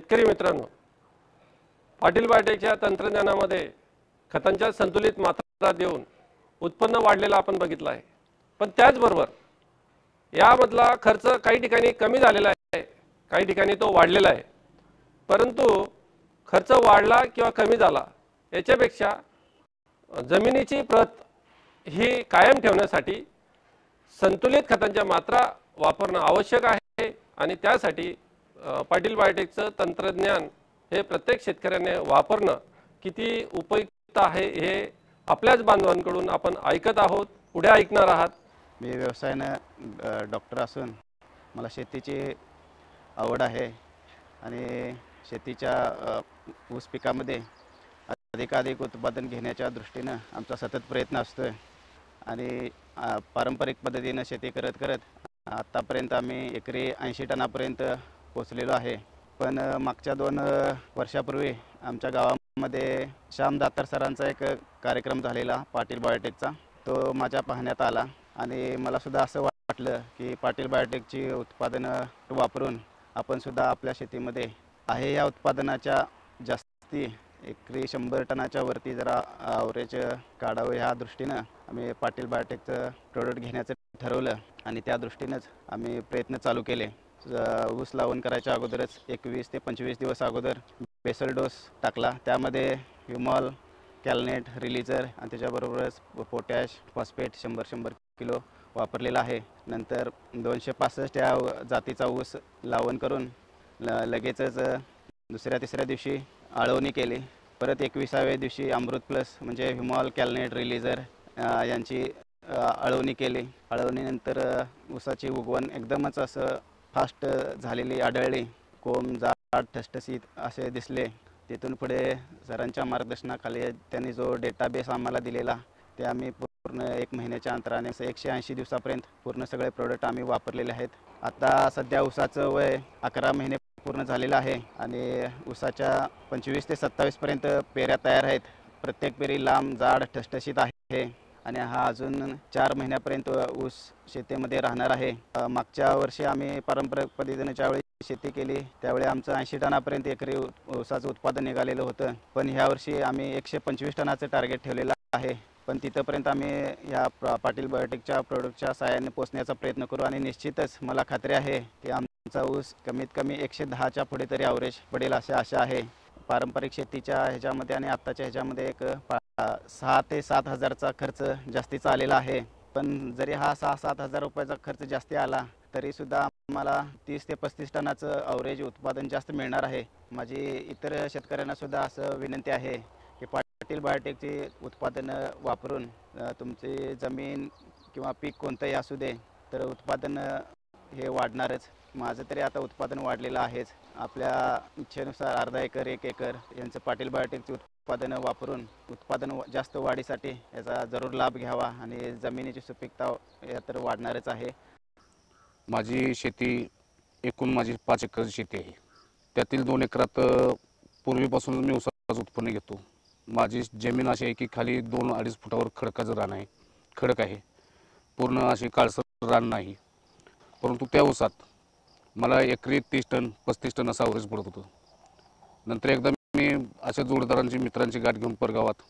शेतकरी मित्रांनो, पाटील बायोटेकच्या तंत्रज्ञानामध्ये खतांच्या संतुलित मात्रा देऊन उत्पन्न वाढलेला आपण बघितलं आहे। पण त्याचबरोबर यामधला खर्च काही ठिकाणी कमी झालेला आहे, काही ठिकाणी तो वाढलेला आहे। परंतु खर्च वाढला किंवा कमी झाला याच्यापेक्षा जमिनीची प्रत ही कायम ठेवण्यासाठी संतुलित खतांच्या मात्रा वापरणं आवश्यक आहे आणि त्यासाठी पाटील बायोटेकचं तंत्रज्ञान हे प्रत्येक शेतकऱ्याने वापरणं किती उपयुक्त आहे हे आपल्याच बांधवांकडून आपण ऐकत आहोत, पुढे ऐकणार आहात। मी व्यवसायाने डॉक्टर असून मला शेतीची आवड आहे आणि शेतीच्या ऊस पिकामध्ये अधिकाधिक उत्पादन घेण्याच्या दृष्टीने आमचा सतत प्रयत्न असतो आणि पारंपरिक पद्धतीने शेती करत करत आतापर्यंत आम्ही एकरी 80 टनापर्यंत पोहोचलेलो आहे। पण मागच्या 2 वर्षापूर्वी आमच्या गावामध्ये श्याम दातार सरांचा एक कार्यक्रम झालेला पाटील बायोटेकचा, तो माझ्या पाहण्यात आला आणि मला सुद्धा असं वाटलं की पाटील बायोटेकची उत्पादनं वापरून आपण सुद्धा आपल्या शेतीमध्ये आहे या उत्पादनाच्या जास्ती एकरी 100 टनाच्या वरती जरा ॲव्हरेज काढावं ह्या दृष्टीनं आम्ही पाटील बायोटेकचं प्रोडक्ट घेण्याचं ठरवलं आणि त्या दृष्टीनंच आम्ही प्रयत्न चालू केले। ऊस लावण करायच्या अगोदरच 21 ते 25 दिवस अगोदर बेसल डोस टाकला, त्यामध्ये ह्युमॉल, कॅलनेट, रिलीजर आणि त्याच्याबरोबरच पोटॅश, फॉस्फेट 100 किलो वापरलेला आहे। नंतर 265 या जातीचा ऊस लावण करून लगेचच दुसऱ्या तिसऱ्या दिवशी आळवणी केली। परत 21व्या दिवशी अमृत प्लस म्हणजे ह्युमॉल, कॅलनेट, रिलीजर यांची आळवणी केली। आळवणीनंतर ऊसाची उगवण एकदमच असं फास्ट झालेली आढळली, कोंब जाड ठसठसीत असे दिसले। तिथून पुढे सरांच्या मार्गदर्शनाखाली त्यांनी जो डेटाबेस आम्हाला दिलेला ते आम्ही पूर्ण 1 महिन्याच्या अंतराने 180 दिवसापर्यंत पूर्ण सगळे प्रोडक्ट आम्ही वापरलेले आहेत। आता सध्या ऊसाचं वय 11 महिने पूर्ण झालेलं आहे आणि ऊसाच्या 25 ते 27 पर्यंत पेऱ्या तयार आहेत। प्रत्येक पेरी लांब जाड ठसठसीत आहे आणि हा अजून 4 महिन्यापर्यंत ऊस शेतीमध्ये राहणार आहे। मागच्या वर्षी आम्ही पारंपरिक पद्धतीने ज्यावेळी शेती केली त्यावेळी आमचं 80 टनापर्यंत एकरी ऊसाचं उत्पादन निघालेलं होतं, पण ह्या वर्षी आम्ही 125 टनाचं टार्गेट ठेवलेलं आहे। पण तिथपर्यंत आम्ही या पाटील बायोटेकच्या प्रोडक्टच्या सहाय्याने पोहोचण्याचा प्रयत्न करू आणि निश्चितच मला खात्री आहे की आमचा ऊस कमीत कमी 110च्या पुढे तरी ॲव्हरेज पडेल अशी आशा आहे। पारंपरिक शेतीच्या ह्याच्यामध्ये आणि आत्ताच्या ह्याच्यामध्ये एक 6 ते 7 हजारचा खर्च जास्तीचा आलेला आहे, पण जरी हा 6-7 हजार रुपयाचा खर्च जास्ती आला तरीसुद्धा आम्हाला 30 ते 35 टनाचं ॲव्हरेज उत्पादन जास्त मिळणार आहे। माझी इतर शेतकऱ्यांना सुद्धा असं विनंती आहे की पाटील बायोटेकची उत्पादनं वापरून तुमची जमीन किंवा पीक कोणतंही असू दे तर उत्पादन हे वाढणारच। माझं तरी आता उत्पादन वाढलेलं आहेच। आपल्या इच्छेनुसार अर्धा एकर 1 एकर यांचं पाटील बायोटेकची उत्पादनं वापरून उत्पादन जास्त वाढीसाठी याचा जरूर लाभ घ्यावा आणि जमिनीची सुपीकता या तर वाढणारच आहे। माझी शेती एकूण माझी 5 एकर शेती आहे, त्यातील 2 एकरात पूर्वीपासून मी ऊसाचं उत्पन्न घेतो। माझी जमीन अशी आहे की खाली 2-2.5 फुटावर खडकाचं रान आहे, खडक आहे, पूर्ण अशी काळसर रान नाही। परंतु त्या ऊसात मला एकरी 30 टन 35 टन असा ॲव्हरेज पडत होतं। नंतर एकदा मी अशा जोडदारांची मित्रांची गाठ घेऊन परगावात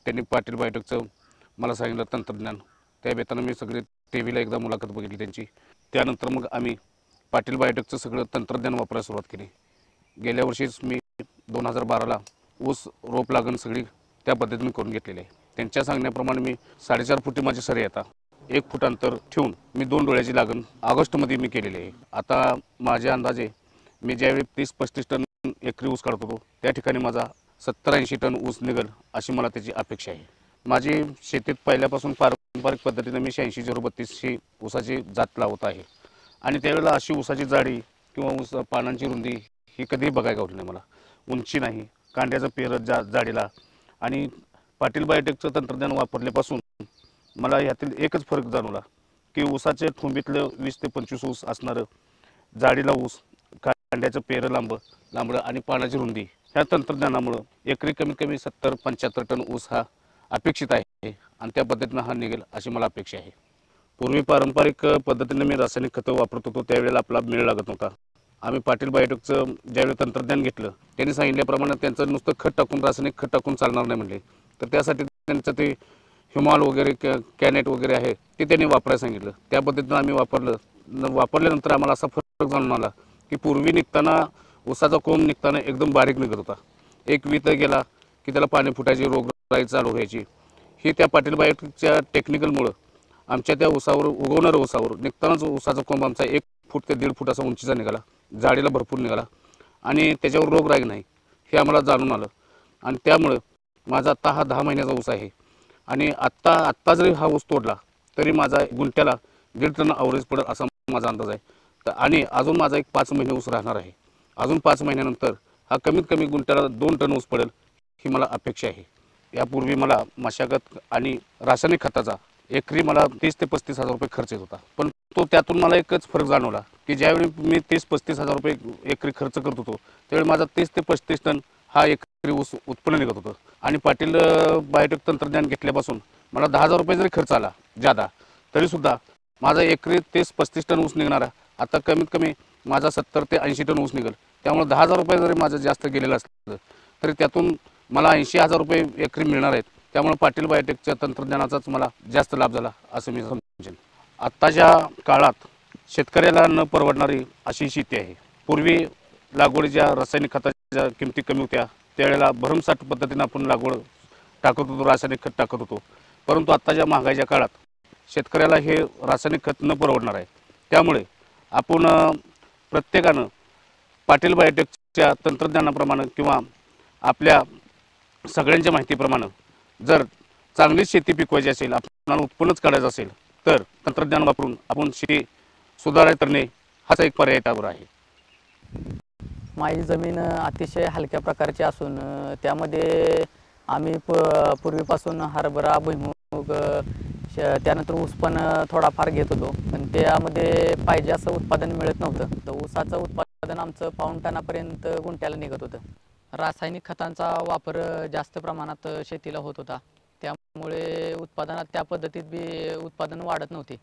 त्यांनी पाटील बायोटेकचं मला सांगितलं तंत्रज्ञान, त्या बेतानं मी सगळे टीव्हीला एकदा मुलाखत बघितली त्यांची। त्यानंतर मग आम्ही पाटील बायोटेकचं सगळं तंत्रज्ञान वापरायला सुरुवात केली। गेल्या वर्षीच मी 2012ला ऊस रोप लागण सगळी त्या पद्धतीने करून घेतलेली आहे। त्यांच्या सांगण्याप्रमाणे मी 4.5 फुटी माझी सरी येतात 1 फूट अंतर ठेवून मी 2 डोळ्याची लागण ऑगस्टमध्ये मी केलेली आहे। आता माझ्या अंदाजे मी ज्यावेळी 30-35 टन एकरी ऊस काढत होतो त्या ठिकाणी माझा 70-80 टन ऊस निघेल अशी मला त्याची अपेक्षा आहे। माझी शेतीत पहिल्यापासून पारंपरिक पद्धतीने मी 86-032 ही ऊसाची जात लावत आहे आणि त्यावेळेला अशी ऊसाची जाडी किंवा ऊस पानांची रुंदी ही कधीही बघायला गावली नाही मला। उंची नाही, कांड्याचं पेरत जाडीला आणि पाटील बायोटेकचं तंत्रज्ञान वापरल्यापासून मला यातील एकच फरक जाणवला की ऊसाचे ठोंबीतलं 20 ते 25 ऊस असणारं जाडीला ऊस, कांड्याचं पेरं लांबडं आणि पानाची रुंदी ह्या तंत्रज्ञानामुळं एकरी कमीत कमी 70-75 टन ऊस हा अपेक्षित आहे आणि त्या पद्धतीनं हा निघेल अशी मला अपेक्षा आहे। पूर्वी पारंपरिक पद्धतीने मी रासायनिक खतं वापरत होतो त्यावेळेला आपला मेळ लागत नव्हता, आम्ही पाटील बायोटेकचं ज्यावेळी तंत्रज्ञान घेतलं त्यांनी सांगितल्याप्रमाणे त्यांचं नुसतं खत टाकून रासायनिक खत टाकून चालणार नाही म्हणले. तर त्यासाठी त्यांचं ते ह्युमॉल वगैरे कॅनेट वगैरे आहे ते त्यांनी वापरायला सांगितलं. त्या पद्धतीनं आम्ही वापरल्यानंतर आम्हाला असा फरक जाणून आला की पूर्वी निघताना ऊसाचा कोंब निघताना एकदम बारीक निघत होता. एक वित गेला की त्याला पाणी फुटायची, रोगराई चालू व्हायची. हे त्या पाटील बायोटेकच्या टेक्निकलमुळं आमच्या त्या ऊसावर उगवणाऱ्या ऊसावर निघतानाच ऊसाचा कोंब आमचा 1 फूट ते 1.5 फूट असा उंचीचा निघाला, जाडीला भरपूर निघाला आणि त्याच्यावर रोगराई नाही हे आम्हाला जाणून आलं. आणि त्यामुळं माझा आता हा 10 महिन्याचा ऊस आहे आणि आत्ता जरी हा ऊस तोडला तरी माझा गुंठ्याला 1.5 टन अवरेज पडेल असा माझा अंदाज आहे. आणि अजून माझा एक 5 महिने ऊस राहणार आहे. अजून 5 महिन्यानंतर हा कमीत कमी गुंठ्याला 2 टन ऊस पडेल ही मला अपेक्षा आहे. यापूर्वी मला मशागत आणि रासायनिक खताचा एकरी मला 30 ते 35 हजार रुपये खर्च येत होता. पण त्यातून मला एकच फरक जाणवला की ज्यावेळी मी 30-35 हजार रुपये एकरी खर्च करत होतो त्यावेळी माझा 30 ते 35 टन हा एकरी ऊस उत्पन्न निघत होतं. आणि पाटील बायोटेक तंत्रज्ञान घेतल्यापासून मला 10,000 रुपये जरी खर्च आला जादा तरीसुद्धा माझा एकरी 30-35 टन ऊस निघणारा आता कमीत कमी माझा 70 ते 80 टन ऊस निघेल. त्यामुळे 10,000 रुपये जरी माझं जास्त गेलेलं असलं तरी त्यातून मला 80,000 रुपये एकरी मिळणार आहेत. त्यामुळे पाटील बायोटेकच्या तंत्रज्ञानाचाच मला जास्त लाभ झाला असं मी समजेन. आत्ताच्या काळात शेतकऱ्याला न परवडणारी अशी शेती आहे. पूर्वी लागवडीच्या रासायनिक खताच्या किमती कमी होत्या, त्यावेळेला भरमसाठ पद्धतीनं आपण लागवड टाकत होतो, रासायनिक खत टाकत होतो. परंतु आत्ताच्या महागाईच्या काळात शेतकऱ्याला हे रासायनिक खत न परवडणार आहे. त्यामुळे आपण प्रत्येकानं पाटील बायोटेकच्या तंत्रज्ञानाप्रमाणे किंवा आपल्या सगळ्यांच्या माहितीप्रमाणे जर चांगली शेती पिकवायची असेल, आपल्याला उत्पन्नच काढायचं असेल तर तंत्रज्ञान वापरून आपण शेती सुधारायला करणे हाच एक पर्याय त्यावर आहे. माझी जमीन अतिशय हलक्या प्रकारची असून त्यामध्ये आम्ही पूर्वीपासून हरभरा, भुईमूग, त्यानंतर ऊस पण थोडाफार घेत होतो. पण त्यामध्ये पाहिजे असं उत्पादन मिळत नव्हतं. तर ऊसाचं उत्पादन आमचं 1.5 टनापर्यंत गुंठ्याला निघत होतं. रासायनिक खतांचा वापर जास्त प्रमाणात शेतीला होत होता. त्यामुळे उत्पादनात त्या पद्धतीत बी उत्पादन वाढत नव्हते.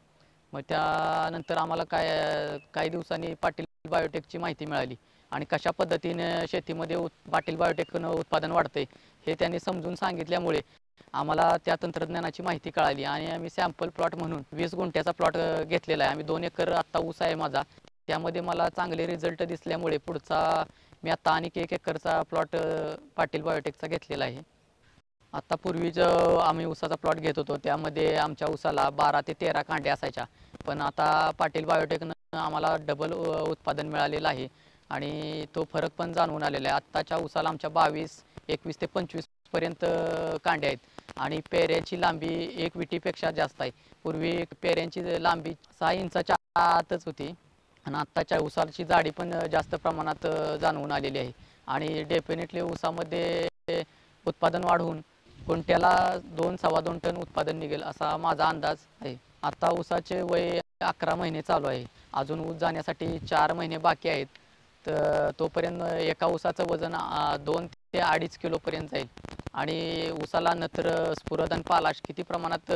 मग त्यानंतर आम्हाला काही दिवसांनी पाटील बायोटेकची माहिती मिळाली आणि कशा पद्धतीने शेतीमध्ये पाटील बायोटेकनं उत्पादन वाढतंय हे त्यांनी समजून सांगितल्यामुळे आम्हाला त्या तंत्रज्ञानाची माहिती कळाली आणि आम्ही सॅम्पल प्लॉट म्हणून 20 गुंठ्याचा प्लॉट घेतलेला आहे. आम्ही 2 एकर आत्ता ऊस आहे माझा. त्यामध्ये मला चांगले रिझल्ट दिसल्यामुळे पुढचा मी आत्ता आणि 1 एकरचा प्लॉट पाटील बायोटेकचा घेतलेला आहे. आत्ता पूर्वी जो आम्ही ऊसाचा प्लॉट घेत होतो त्यामध्ये आमच्या ऊसाला 12 ते 13 कांड्या असायच्या. पण आता पाटील बायोटेकनं आम्हाला डबल उत्पादन मिळालेलं आहे आणि तो फरक पण जाणवून आलेला आहे. आत्ताच्या ऊसाला आमच्या 22, 21 ते 25 पर्यंत कांड्या आहेत आणि पेऱ्याची लांबी 1 विटीपेक्षा जास्त आहे. पूर्वी पेऱ्यांची लांबी 6 इंचाच्या आतच होती आणि आत्ताच्या ऊसाची जाडी पण जास्त प्रमाणात जाणवून आलेली आहे. आणि डेफिनेटली ऊसामध्ये उत्पादन वाढवून गुंठ्याला 2-2.25 टन उत्पादन निघेल असा माझा अंदाज आहे. आता ऊसाचे वय 11 महिने चालू आहे. अजून ऊस जाण्यासाठी 4 महिने बाकी आहेत. तर तोपर्यंत एका ऊसाचं वजन 2 ते 2.5 किलोपर्यंत जाईल. आणि ऊसाला नत्र, स्फुरद आणि पालाश किती प्रमाणात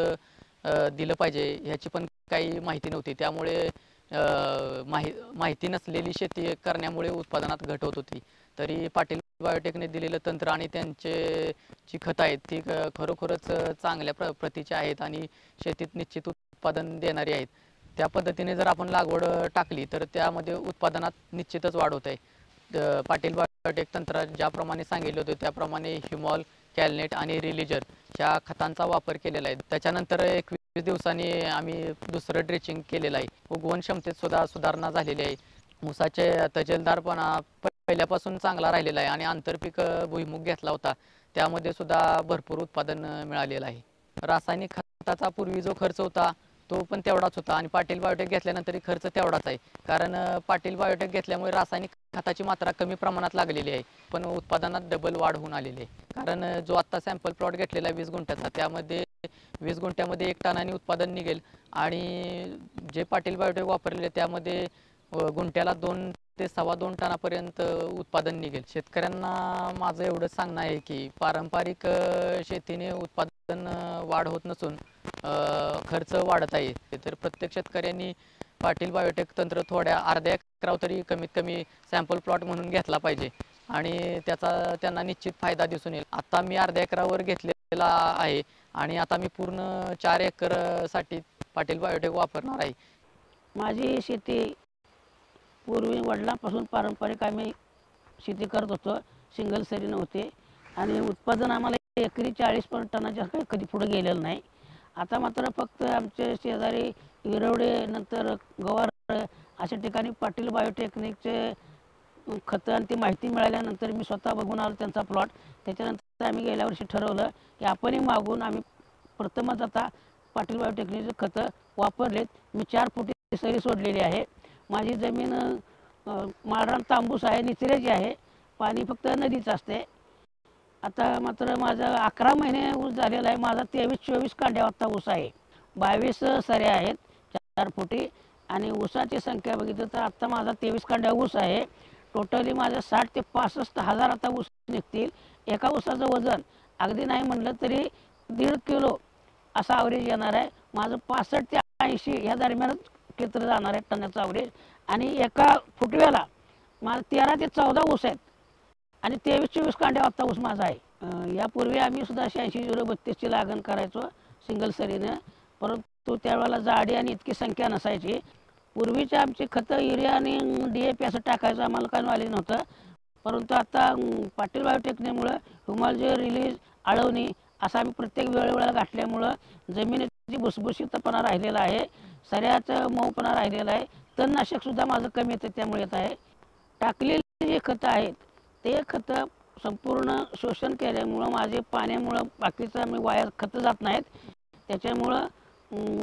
दिलं पाहिजे ह्याची पण काही माहिती नव्हती. त्यामुळे माहिती नसलेली शेती करण्यामुळे उत्पादनात घट होत होती. तरी पाटील बायोटेकने दिलेलं तंत्र आणि त्यांचे जी खतं आहेत ती खरोखरच चांगल्या प्रतीची आहेत आणि शेतीत निश्चित उत्पादन देणारी आहेत. त्या पद्धतीने जर आपण लागवड टाकली तर त्यामध्ये उत्पादनात निश्चितच वाढ होत आहे. पाटील बायोटेक तंत्रात ज्याप्रमाणे सांगितले होते त्याप्रमाणे ह्युमॉल, कॅलनेट आणि रिलीजर ह्या खतांचा वापर केलेला आहे. त्याच्यानंतर 21 दिवसांनी आम्ही दुसरं ड्रेचिंग केलेलं आहे. उगवण क्षमतेत सुद्धा सुधारणा झालेली आहे. ऊसाचे तजेलदारपणा पहिल्यापासून चांगला राहिलेला आहे आणि आंतरपीक भुईमूग घेतला होता त्यामध्ये सुद्धा भरपूर उत्पादन मिळालेलं आहे. रासायनिक खताचा पूर्वी जो खर्च होता तो पण तेवढाच होता आणि पाटील बायोटेक घेतल्यानंतर खर्च तेवढाच आहे. कारण पाटील बायोटेक घेतल्यामुळे रासायनिक खताची मात्रा कमी प्रमाणात लागलेली आहे पण उत्पादनात डबल वाढ होऊन आलेली आहे. कारण जो आत्ता सॅम्पल प्लॉट घेतलेला आहे 20 गुंठ्याचा त्यामध्ये 20 गुंठ्यामध्ये 1 टनाने उत्पादन निघेल आणि जे पाटील बायोटेक वापरलेले त्यामध्ये गुंठ्याला 2 ते 2.25 टनापर्यंत उत्पादन निघेल. शेतकऱ्यांना माझं एवढंच सांगणं आहे की पारंपरिक शेतीने उत्पादन वाढ होत नसून खर्च वाढत आहे. तर प्रत्येक शेतकऱ्यांनी पाटील बायोटेक तंत्र अर्ध्या एकराव तरी कमीत कमी सॅम्पल प्लॉट म्हणून घेतला पाहिजे आणि त्याचा त्यांना निश्चित फायदा दिसून येईल. आता मी अर्ध्या एकरावर घेतलेला आहे आणि आता मी पूर्ण 4 एकरसाठी पाटील बायोटेक वापरणार आहे. माझी शेती पूर्वी वडिलांपासून पारंपरिक आम्ही शेती करत होतो, सिंगल सरी नव्हते आणि उत्पादन आम्हाला एकरी 40 टनाच्या काही कधी पुढे गेलेलं नाही. आता मात्र फक्त आमचे शेजारी विरवडे नंतर गवार अशा ठिकाणी पाटील बायोटेक्निकचे खतं आणि ती माहिती मिळाल्यानंतर मी स्वतः बघून आलो त्यांचा प्लॉट. त्याच्यानंतर आम्ही गेल्या वर्षी ठरवलं की आपणही मागून आम्ही प्रथमच आता पाटील बायोटेक्निकचे खतं वापरलेत. मी 4 फुटी सरी सोडलेली आहे. माझी जमीन माळरान तांबूस आहे, निचऱ्याची आहे, पाणी फक्त नदीचं असते. आता मात्र माझा 11 महिने ऊस झालेला आहे. माझा 23-24 कांड्यावरचा ऊस आहे. 22 सऱ्या आहेत 4 फुटी आणि ऊसाची संख्या बघितलं तर आत्ता माझा 23 कांड्या ऊस आहे. टोटली माझं 60 ते 65 हजार आता ऊस निघतील. एका ऊसाचं वजन अगदी नाही म्हटलं तरी 1.5 किलो असा ॲव्हरेज येणार आहे. माझं 65 ते 80 या दरम्यानच क्षेत्र जाणार आहे टनाचं ॲव्हरेज आणि एका फुटव्याला माझं 13 ते 14 ऊस आहेत आणि 23-24 कांड्यावरचा ऊस माझा आहे. यापूर्वी आम्ही सुद्धा 86-0-32ची लागण करायचो सिंगल सरीनं, परंतु त्यावेळेला जाडी आणि इतकी संख्या नसायची. पूर्वीचे आमची खतं युरिया आणि DAP असं टाकायचं आम्हाला काही नॉलेज नव्हतं, परंतु आता पाटील बायोटेक्निकमुळं ह्युमॉलजी रिलीज आळवणी असं आम्ही प्रत्येक वेळेवेळेला गाठल्यामुळं जमिनीची भुसभुशीतपणा राहिलेला आहे, सऱ्याचं मऊपणा राहिलेला आहे, तणनाशकसुद्धा माझं कमी येतं त्यामुळे येत आहे. टाकलेली जी खतं आहेत ते खतं संपूर्ण शोषण केल्यामुळं माझे पाण्यामुळं बाकीचं मी वाया खतं जात नाहीत. त्याच्यामुळं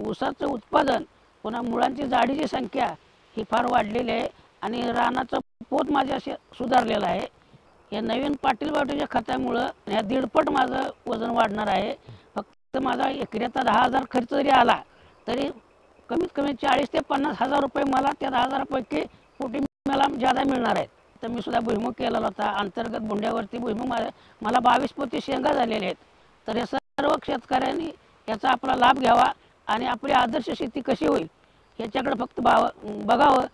ऊसाचं उत्पादन पुन्हा मुळांची जाडीची संख्या ही फार वाढलेली आहे आणि रानाचं पोत माझे असे सुधारलेलं आहे. या नवीन पाटील बायोटेकच्या खतामुळं ह्या 1.5 पट माझं वजन वाढणार आहे. फक्त माझा एकऱ्याचा 10,000 खर्च जरी आला तरी कमीत कमी 40 ते 50 हजार रुपये मला त्या 10,000पैकी पोटी मला जादा मिळणार आहेत. तर मी सुद्धा भुईमुग केलेला होता. अंतर्गत भुंड्यावरती भुईमुग मला 22 पोती शेंगा झालेले आहेत. तर या सर्व शेतकऱ्यांनी याचा आपला लाभ घ्यावा आणि आपली आदर्श शेती कशी होईल याच्याकडे फक्त बघावं.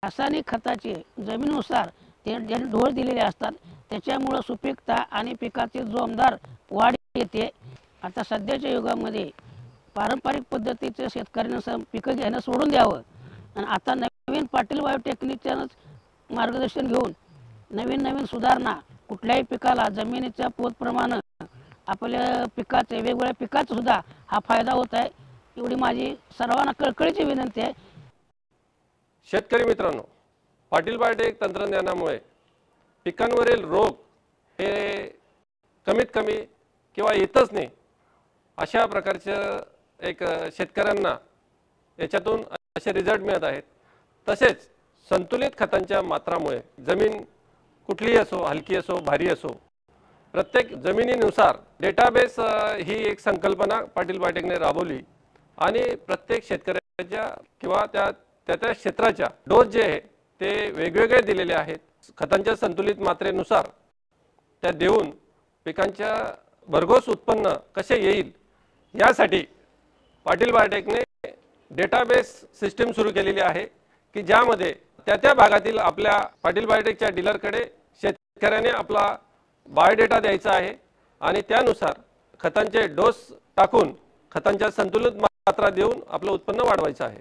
रासायनिक खताची जमिनीनुसार ते ज्यांनी ढोळ दिलेले असतात त्याच्यामुळं सुपीकता आणि पिकाची जोमदार वाढ येते. आता सध्याच्या युगामध्ये पारंपरिक पद्धतीचं शेतकऱ्यांना पिकं घेणं सोडून द्यावं आणि आता नवीन पाटील बायोटेक्निकचं मार्गदर्शन घेऊन नवीन सुधारणा कुठल्याही पिकाला जमिनीच्या पोतप्रमाणे आपल्या पिकाचे वेगवेगळ्या पिकाचा सुद्धा हा फायदा होत आहे. एवढी माझी सर्वांना कळकळीची विनंती आहे. शेतकरी मित्रांनो, पाटील बायोटेक तंत्रज्ञानामुळे पिकांवरील रोग हे कमीत कमी किंवा येतच नाही अशा प्रकारचं एक शेतकऱ्यांना याच्यातून असे रिझल्ट मिळत आहेत. तसेच संतुलित खतांच्या मात्रामुळे जमीन कुठलीही असो, हलकी असो, भारी असो, प्रत्येक जमिनीनुसार डेटाबेस ही एक संकल्पना पाटील बायोटेकने राबवली आणि प्रत्येक शेतकऱ्याच्या किंवा त्या क्षेत्राच्या डोस जे आहे ते वेगवेगळे दिलेले आहेत. खतांच्या संतुलित मात्रेनुसार त्या देऊन पिकांच्या भरघोस उत्पन्न कसे येईल यासाठी पाटील बायोटेकने डेटाबेस सिस्टीम सुरू केलेली आहे की ज्यामध्ये त्या भागातील आपल्या पाटील बायोटेकच्या डीलरकडे शेतकऱ्याने आपला बायोडेटा द्यायचा आहे आणि त्यानुसार खतांचे डोस टाकून खतांच्या संतुलित मात्रा देऊन आपलं उत्पन्न वाढवायचं आहे.